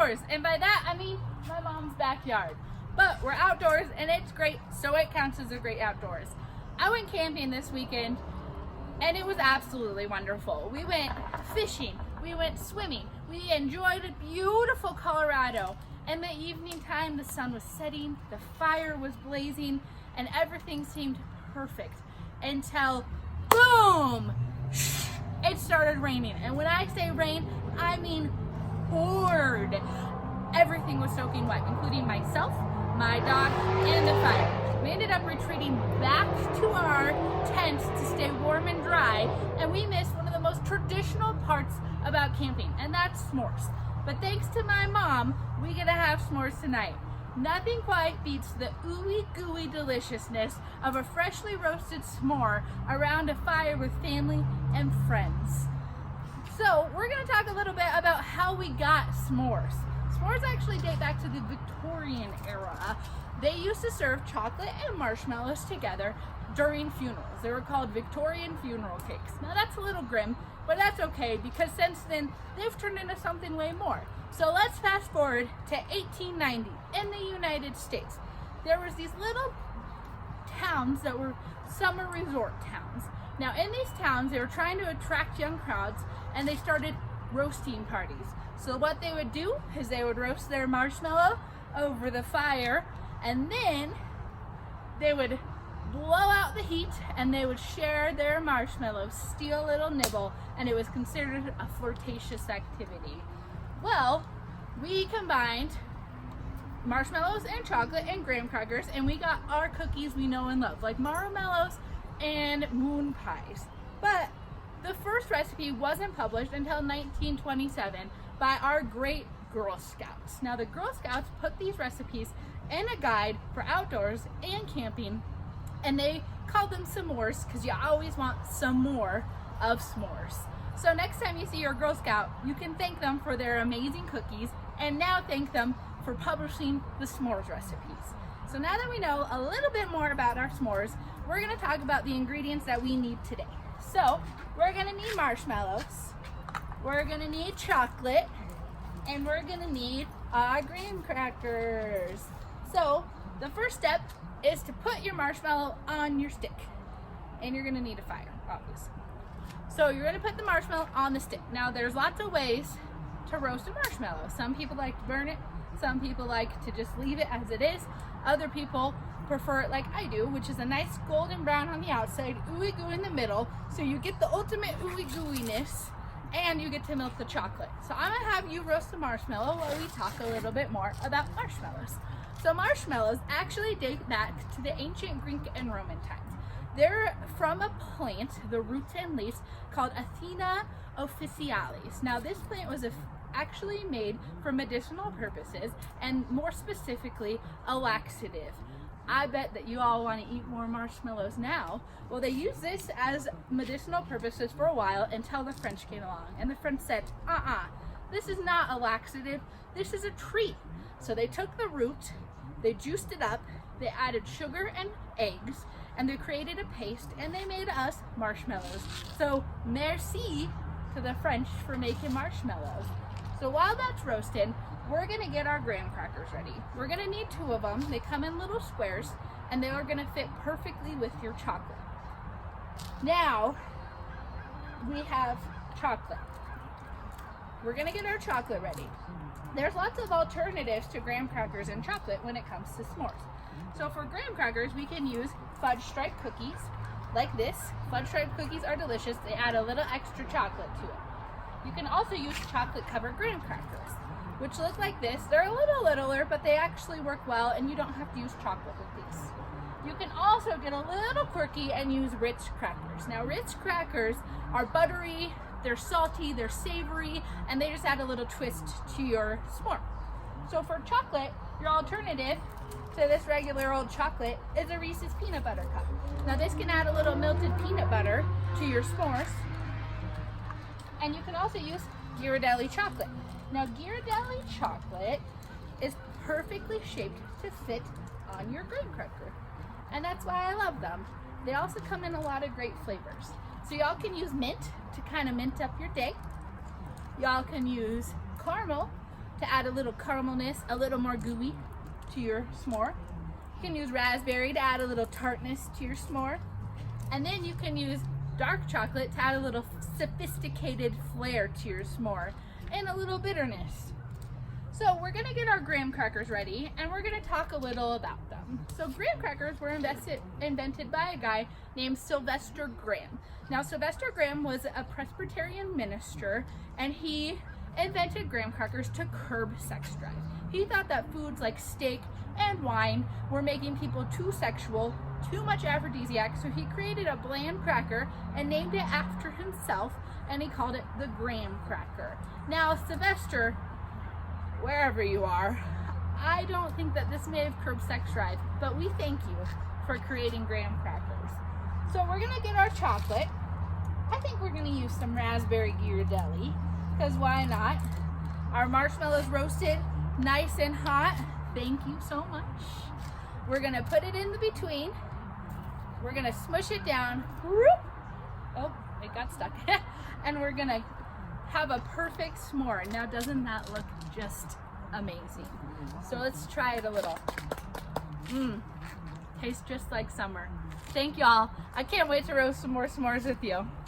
outdoors. And by that, I mean my mom's backyard. But we're outdoors and it's great, so it counts as a great outdoors. I went camping this weekend and it was absolutely wonderful. We went fishing, we went swimming, we enjoyed a beautiful Colorado. In the evening time, the sun was setting, the fire was blazing, and everything seemed perfect until boom, it started raining. And when I say rain, I mean poured. Everything was soaking wet, including myself, my dog, and the fire. We ended up retreating back to our tents to stay warm and dry, and we missed one of the most traditional parts about camping, and that's s'mores. But thanks to my mom, we get to have s'mores tonight. Nothing quite beats the ooey gooey deliciousness of a freshly roasted s'more around a fire with family and friends. So we're gonna talk a little bit about how we got s'mores. S'mores actually date back to the Victorian era. They used to serve chocolate and marshmallows together during funerals. They were called Victorian funeral cakes. Now that's a little grim, but that's okay because since then they've turned into something way more. So let's fast forward to 1890 in the United States. There was these little towns that were summer resort towns. Now in these towns they were trying to attract young crowds and they started roasting parties. So what they would do is they would roast their marshmallow over the fire and then they would blow out the heat and they would share their marshmallows, steal a little nibble, and it was considered a flirtatious activity. Well, we combined marshmallows and chocolate and graham crackers and we got our cookies we know and love, like marshmallows and moon pies. But the first recipe wasn't published until 1927 by our great Girl Scouts. Now the Girl Scouts put these recipes in a guide for outdoors and camping, and they called them s'mores because you always want some more of s'mores. So next time you see your Girl Scout, you can thank them for their amazing cookies and now thank them for publishing the s'mores recipes. So now that we know a little bit more about our s'mores, we're going to talk about the ingredients that we need today. So we're going to need marshmallows, we're going to need chocolate, and we're going to need our graham crackers. So the first step is to put your marshmallow on your stick, and you're going to need a fire, obviously. So you're going to put the marshmallow on the stick. Now there's lots of ways to roast a marshmallow. Some people like to burn it, some people like to just leave it as it is. Other people prefer it like I do, which is a nice golden brown on the outside, ooey gooey in the middle, so you get the ultimate ooey gooiness and you get to melt the chocolate. So I'm gonna have you roast the marshmallow while we talk a little bit more about marshmallows. So marshmallows actually date back to the ancient Greek and Roman times. They're from a plant, the roots and leaves, called Athena officinalis. Now this plant was actually made for medicinal purposes and more specifically a laxative. I bet that you all want to eat more marshmallows now. Well, they used this as medicinal purposes for a while until the French came along, and the French said, this is not a laxative, this is a treat. So they took the root, they juiced it up, they added sugar and eggs, and they created a paste, and they made us marshmallows. So merci to the French for making marshmallows. So while that's roasting, we're gonna get our graham crackers ready. We're gonna need 2 of them. They come in little squares and they are gonna fit perfectly with your chocolate. Now, we have chocolate. We're gonna get our chocolate ready. There's lots of alternatives to graham crackers and chocolate when it comes to s'mores. So for graham crackers, we can use fudge stripe cookies like this. Fudge stripe cookies are delicious. They add a little extra chocolate to it. You can also use chocolate covered graham crackers, which look like this. They're a little littler, but they actually work well, and you don't have to use chocolate with these. You can also get a little quirky and use Ritz crackers. Now Ritz crackers are buttery, they're salty, they're savory, and they just add a little twist to your s'more. So for chocolate, your alternative to this regular old chocolate is a Reese's peanut butter cup. Now this can add a little melted peanut butter to your s'mores. And you can also use Ghirardelli chocolate. Now Ghirardelli chocolate is perfectly shaped to fit on your graham cracker. And that's why I love them. They also come in a lot of great flavors. So y'all can use mint to kind of mint up your day. Y'all can use caramel to add a little caramelness, a little more gooey to your s'more. You can use raspberry to add a little tartness to your s'more. And then you can use dark chocolate to add a little sophisticated flair to your s'more and a little bitterness. So we're gonna get our graham crackers ready and we're gonna talk a little about them. So graham crackers were invented by a guy named Sylvester Graham. Now Sylvester Graham was a Presbyterian minister and he invented graham crackers to curb sex drive. He thought that foods like steak and wine were making people too sexual, too much aphrodisiac, so he created a bland cracker and named it after himself, and he called it the graham cracker. Now Sylvester, wherever you are, I don't think that this may have curbed sex drive, but we thank you for creating graham crackers. So we're gonna get our chocolate. I think we're gonna use some raspberry Ghirardelli, because why not? Our marshmallows roasted nice and hot. Thank you so much. We're gonna put it in the between. We're gonna smush it down. Oh, it got stuck. And we're gonna have a perfect s'more. Now, doesn't that look just amazing? So let's try it a little. Tastes just like summer. Thank y'all. I can't wait to roast some more s'mores with you.